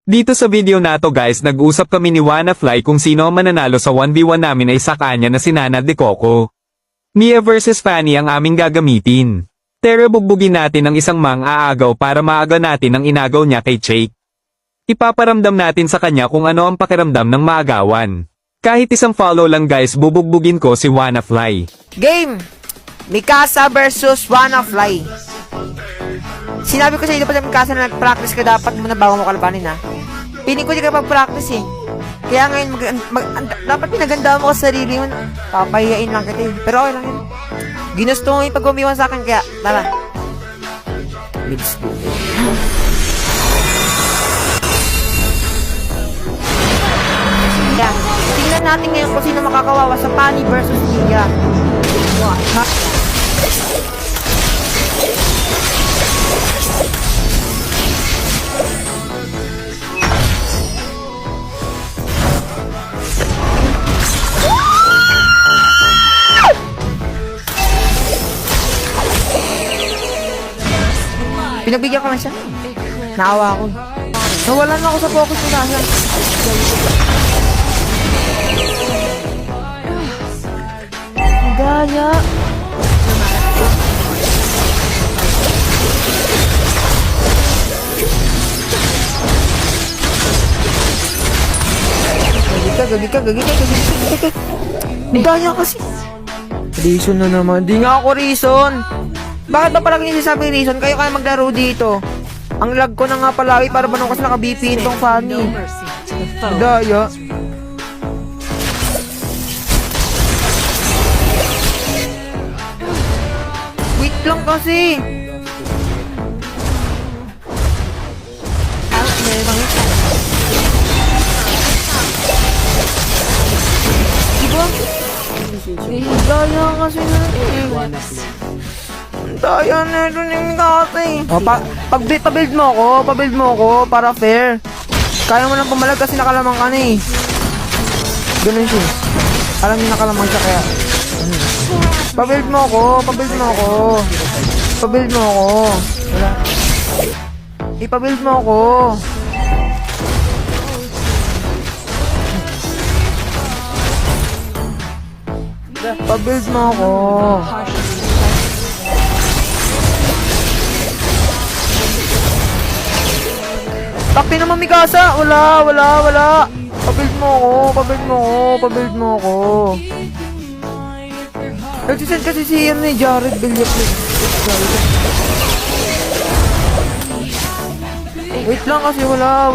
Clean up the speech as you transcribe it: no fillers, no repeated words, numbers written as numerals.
Dito sa video na to guys, nag-usap kami ni WannaFly kung sino ang mananalo sa 1v1 namin ay sa kanya na si Nana de Coco. Mia versus Fanny ang aming gagamitin. Pero bugbugin natin ang isang mang-aagaw para maaga natin ang inagaw niya kay Jake. Ipaparamdam natin sa kanya kung ano ang pakiramdam ng maagawan. Kahit isang follow lang guys, bubugbugin ko si WannaFly. Game! Mikasa versus WannaFly. Sinabi ko sa iyo dapat Mikasa na nag-practice ka dapat muna bago mo kalabanin ha. Piling ko di ka mag-practice eh. Kaya ngayon dapat pinaganda mo sa sarili mo. Papahiyain lang kita eh. Pero okay lang yun. Ginusto mo yung pag-umiwan sa akin kaya tara. Let's go. Yeah. Tingnan natin ngayon kung sino makakawawa sa Fanny versus Mia. Ha? Pinagbigyan ko na siya. Naawa ako. Nawalan na ako sa focus ko na siya. Gaya. Gagi ka. Gaya kasi. Reason na naman. Di nga ako reason. Bakit ba palagi sinasabi reason? Kayo kaya maglaro dito. Ang lag ko na nga palagi para ba nung kasi naka-BP itong Fanny. Daya. Wait lang kasi. Diba? Daya kasi na Daya na ito yung kasi. Pabuild mo ako para fair. Kaya mo lang pumalag kasi nakalamang ka na eh. Ganun siya. Alam niyo nakalamang siya kaya. Pabuild mo ako. Wala. Ipabuild mo ako. Pabuild mo ako. Takti naman Mikasa! Wala! Pabuild mo ako. Nagsisend kasi si Jared Villap. Wait lang kasi wala.